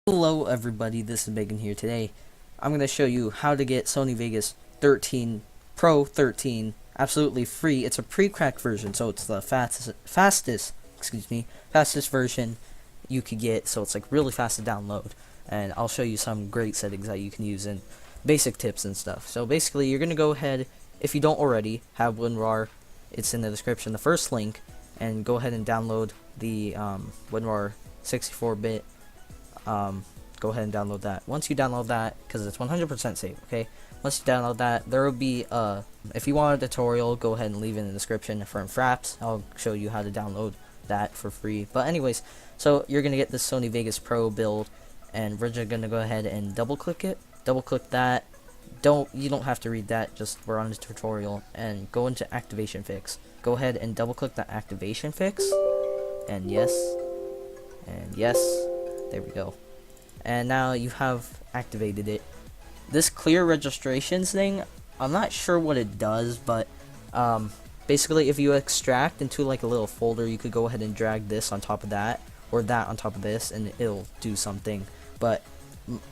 Hello everybody, this is Megan here. Today I'm going to show you how to get Sony Vegas 13 Pro 13 absolutely free. It's a pre-cracked version, so it's the fastest version you could get, so it's like really fast to download. And I'll show you some great settings that you can use and basic tips and stuff. So basically you're going to go ahead, if you don't already have WinRAR, it's in the description, the first link, and go ahead and download the WinRAR 64-bit. Go ahead and download that. Once you download that, because it's 100% safe, okay? Once you download that, there will be if you want a tutorial, go ahead and leave it in the description for Fraps. I'll show you how to download that for free. But anyways, so you're gonna get this Sony Vegas Pro build, and we're just gonna go ahead and double click it. Double click that. You don't have to read that, just we're on this tutorial, and go into activation fix. Go ahead and double click that activation fix, and yes, there we go. And now you have activated it. This clear registrations thing, I'm not sure what it does, but basically if you extract into like a little folder, you could go ahead and drag this on top of that, or that on top of this, and it'll do something. But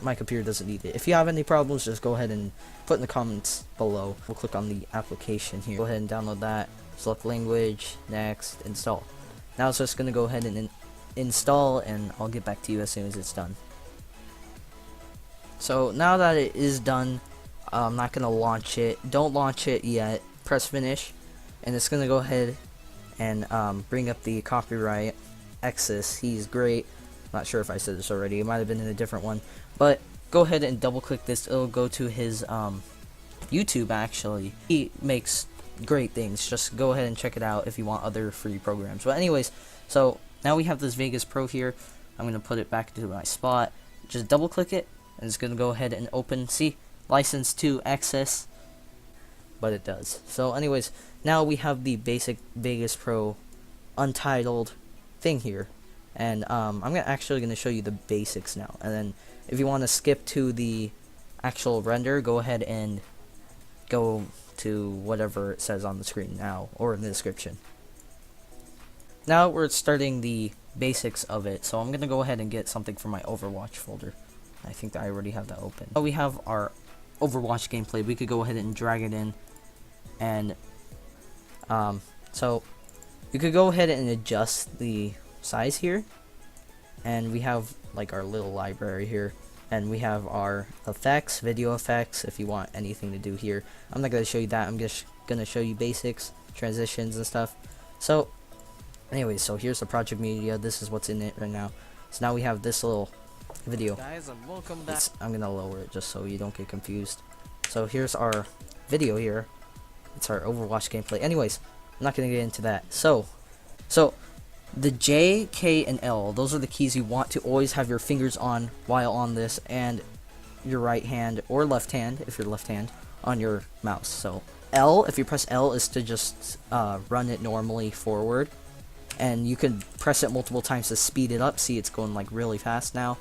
my computer doesn't need it. If you have any problems, just go ahead and put in the comments below. We'll click on the application here. Go ahead and download that. Select language, next, install. Now it's just gonna go ahead and install, and I'll get back to you as soon as it's done. So now that it is done, I'm not gonna launch it. Don't launch it yet. Press finish, and it's gonna go ahead and bring up the copyright. Exis, he's great. Not sure if I said this already. It might have been in a different one, but go ahead and double click this. It'll go to his YouTube. Actually, he makes great things. Just go ahead and check it out if you want other free programs. But anyways, so now we have this Vegas Pro here. I'm gonna put it back to my spot. Just double click it, and it's gonna go ahead and open. See, license to access, but it does. So anyways, now we have the basic Vegas Pro untitled thing here, and I'm actually gonna show you the basics now, and then if you want to skip to the actual render, go ahead and go to whatever it says on the screen now or in the description. Now we're starting the basics of it, so I'm gonna go ahead and get something from my Overwatch folder. I think that I already have that open. So we have our Overwatch gameplay. We could go ahead and drag it in, and so you could go ahead and adjust the size here, and we have like our little library here, and we have our effects, video effects, if you want anything to do here. I'm not gonna show you that. I'm just gonna show you basics, transitions and stuff. So anyways, so here's the project media. This is what's in it right now. So now we have this little video. Guys, and welcome back. I'm gonna lower it just so you don't get confused. So here's our video here. It's our Overwatch gameplay. Anyways, I'm not gonna get into that. So the J, K, and L, those are the keys you want to always have your fingers on while on this, and your right hand or left hand, if you're left hand, on your mouse. So L, if you press L, is to just run it normally forward, and you can press it multiple times to speed it up. See, it's going like really fast now.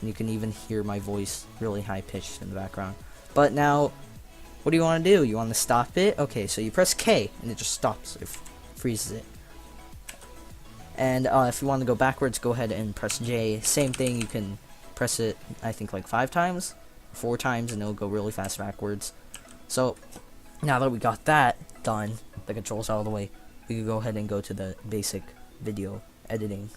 And you can even hear my voice really high pitched in the background. But now, what do you want to do? You want to stop it? Okay, so you press K, and it just stops. It freezes it. And if you want to go backwards, go ahead and press J. Same thing, you can press it, I think, like 5 times, 4 times, and it'll go really fast backwards. So, now that we got that done, the controls out of the way, we could go ahead and go to the basic video editing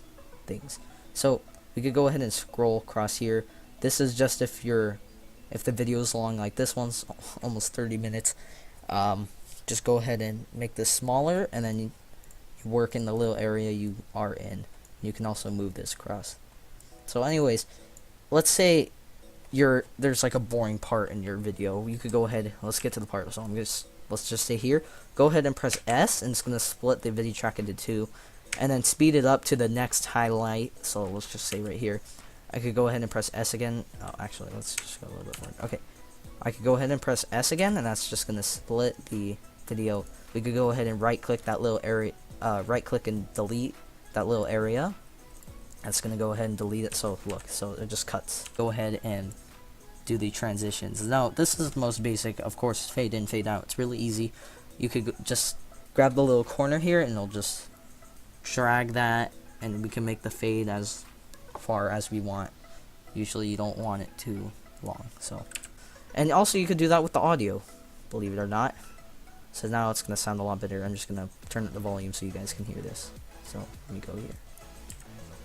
things. So, we could go ahead and scroll across here. This is just if the video is long, like this one's almost 30 minutes. Just go ahead and make this smaller, and then you work in the little area you are in. You can also move this across. So anyways, let's say there's like a boring part in your video. You could go ahead, let's get to the part. So let's just say here, go ahead and press S, and it's gonna split the video track into 2. And then speed it up to the next highlight. So let's just say right here, I could go ahead and press S again. Oh, actually, let's just go a little bit more. Okay, I could go ahead and press S again, and that's just gonna split the video. We could go ahead and right click that little area, right click and delete that little area. That's gonna go ahead and delete it. So look, so it just cuts. Go ahead and do the transitions. Now this is the most basic, of course. Fade in, fade out. It's really easy. You could just grab the little corner here, and it'll just drag that, and we can make the fade as far as we want. Usually you don't want it too long. So, and also you could do that with the audio, believe it or not. So now it's gonna sound a lot better. I'm just gonna turn up the volume so you guys can hear this. So let me go here.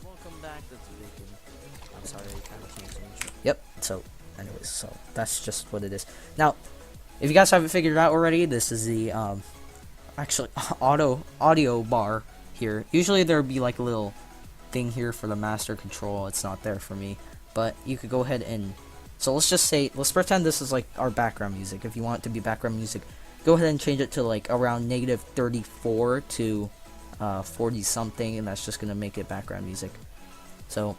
Welcome back to the Bacon. I'm sorry, I kind of changed the intro. Yep. So, anyways, so that's just what it is. Now, if you guys haven't figured it out already, this is the actually audio bar here. Usually there'd be like a little thing here for the master control. It's not there for me, but you could go ahead and, so let's pretend this is like our background music. If you want it to be background music, go ahead and change it to like around -34 to 40 something, and that's just gonna make it background music. So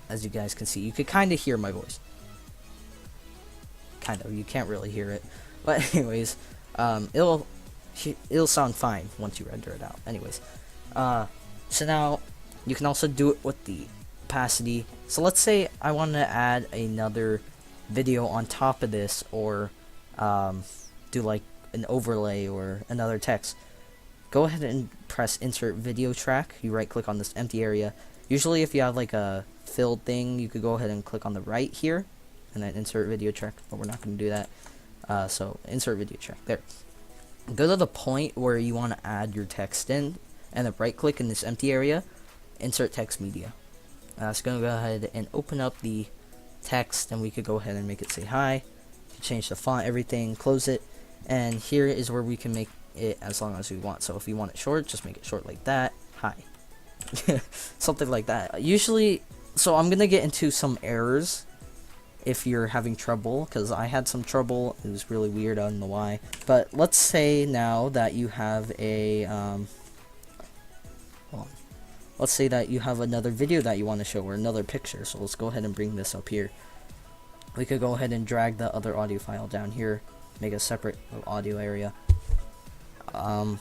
as you guys can see, you could kind of hear my voice. Kind of, you can't really hear it, but anyways, it'll sound fine once you render it out. Anyways, so now you can also do it with the opacity. So let's say I want to add another video on top of this, or do like an overlay or another text. Go ahead and press insert video track. You right click on this empty area. Usually if you have like a filled thing, you could go ahead and click on the right here and then insert video track, but we're not going to do that. So insert video track there. Go to the point where you want to add your text in, and then right click in this empty area, insert text media. It's going to go ahead and open up the text, and we could go ahead and make it say hi. Change the font, everything, close it, and here is where we can make it as long as we want. So if you want it short, just make it short like that. Hi. Something like that. Usually, so I'm going to get into some errors if you're having trouble, because I had some trouble. It was really weird, I don't know why. But let's say now that you have a let's say that you have another video that you want to show, or another picture. So let's go ahead and bring this up here. We could go ahead and drag the other audio file down here, make a separate audio area. Yeah,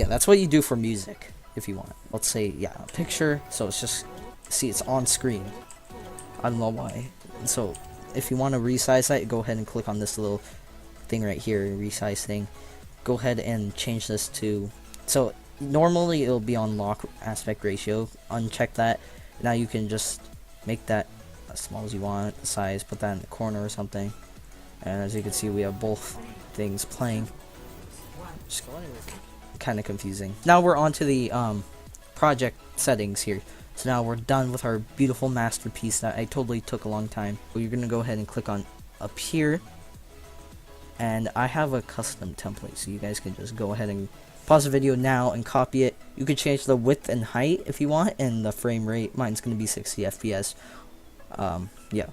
that's what you do for music if you want. Let's say, yeah, a picture, so it's just, see, it's on screen. I don't know why. So if you want to resize that, go ahead and click on this little thing right here, resize thing. Go ahead and change this to, so normally it'll be on lock aspect ratio. Uncheck that. Now you can just make that as small as you want, the size, put that in the corner or something. And as you can see, we have both things playing. Just kind of confusing. Now we're on to the project settings here. So now we're done with our beautiful masterpiece that I totally took a long time. So you're gonna go ahead and click on up here, and I have a custom template, so you guys can just go ahead and pause the video now and copy it. You could change the width and height if you want, and the frame rate. Mine's gonna be 60 FPS. Yeah.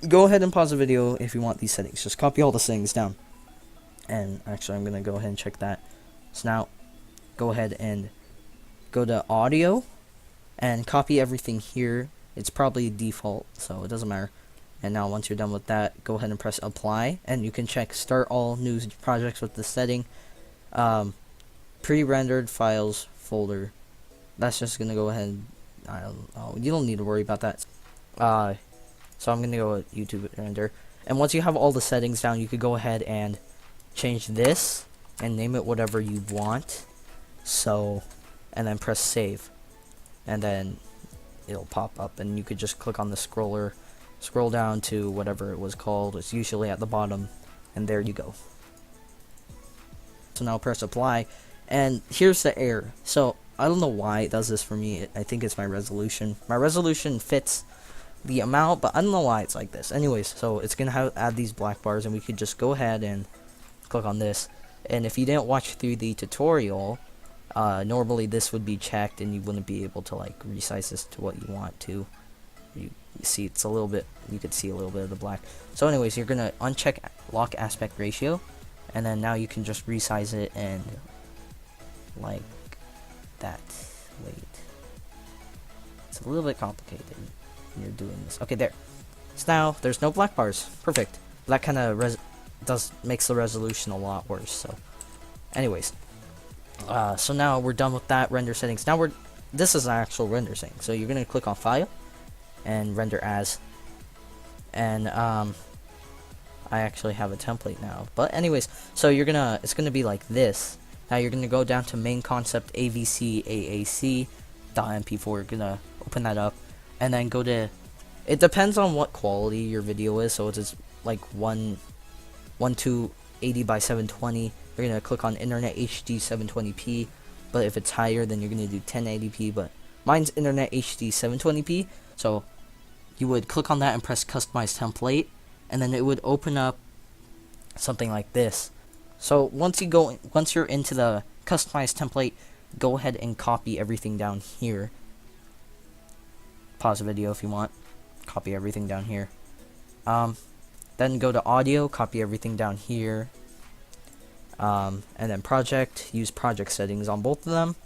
Go ahead and pause the video if you want these settings. Just copy all the settings down. And actually, I'm gonna go ahead and check that. So now, go ahead and go to audio and copy everything here. It's probably default, so it doesn't matter. And now once you're done with that, go ahead and press apply, and you can check start all new projects with this setting. Pre-rendered files folder. That's just gonna go ahead and, I don't know, you don't need to worry about that. So I'm gonna go with YouTube render, and once you have all the settings down, you could go ahead and change this and name it whatever you want. So, and then press save, and then it'll pop up, and you could just click on the scroller, scroll down to whatever it was called. It's usually at the bottom, and there you go. So now press apply, and here's the error. So I don't know why it does this for me. I think it's my resolution. My resolution fits the amount, but I don't know why it's like this. Anyways, so it's gonna add these black bars, and we could just go ahead and click on this. And if you didn't watch through the tutorial, normally this would be checked, and you wouldn't be able to like resize this to what you want to. You see, it's a little bit. You could see a little bit of the black. So, anyways, you're gonna uncheck lock aspect ratio, and then now you can just resize it and like that. Wait, it's a little bit complicated when you're doing this. Okay, there. So now there's no black bars. Perfect. That kind of makes the resolution a lot worse. So, anyways, so now we're done with that render settings. Now this is an actual render setting. So you're gonna click on File and Render As, and I actually have a template now. But anyways, so it's gonna be like this. Now you're gonna go down to main concept AVC AAC .mp4. You're gonna open that up, and then go to, it depends on what quality your video is, so it's like 1280 by 720, you're gonna click on Internet HD 720p, but if it's higher, then you're gonna do 1080p, but mine's Internet HD 720p, so you would click on that and press Customize Template, and then it would open up something like this. So once you're into the Customize Template, go ahead and copy everything down here. Pause the video if you want. Copy everything down here. Then go to Audio, copy everything down here. And then Project, use project settings on both of them.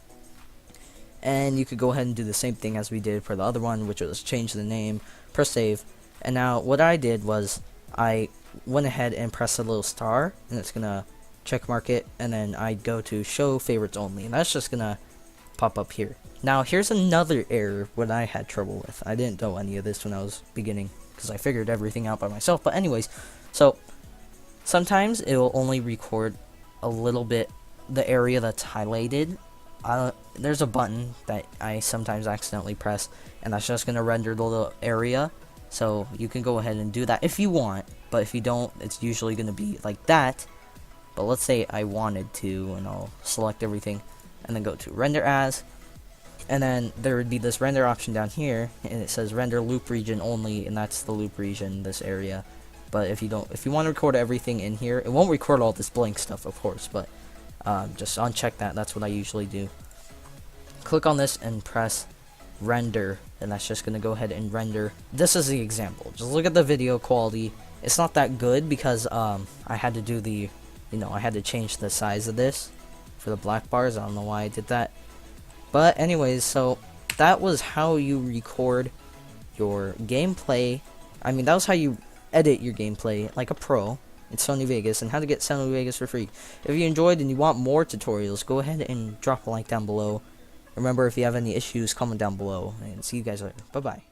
And you could go ahead and do the same thing as we did for the other one, which was change the name, press save. And now what I did was I went ahead and pressed a little star, and it's gonna check mark it, and then I'd go to show favorites only, and that's just gonna pop up here. Now here's another error what I had trouble with. I didn't know any of this when I was beginning because I figured everything out by myself, but anyways, so sometimes it will only record a little bit, the area that's highlighted. There's a button that I sometimes accidentally press, and that's just gonna render the little area. So you can go ahead and do that if you want, but if you don't, it's usually gonna be like that. But let's say I wanted to, and I'll select everything and then go to render as, and then there would be this render option down here, and it says render loop region only, and that's the loop region, this area. But if you want to record everything in here, it won't record all this blank stuff, of course, but just uncheck that. That's what I usually do. Click on this and press render, and that's just gonna go ahead and render. This is the example. Just look at the video quality. It's not that good because I had to do the, I had to change the size of this for the black bars. I don't know why I did that. But anyways, so that was how you record your gameplay. I mean, that was how you edit your gameplay like a pro in Sony Vegas, and how to get Sony Vegas for free. If you enjoyed and you want more tutorials, go ahead and drop a like down below. Remember, if you have any issues, comment down below, and see you guys later. Bye-bye.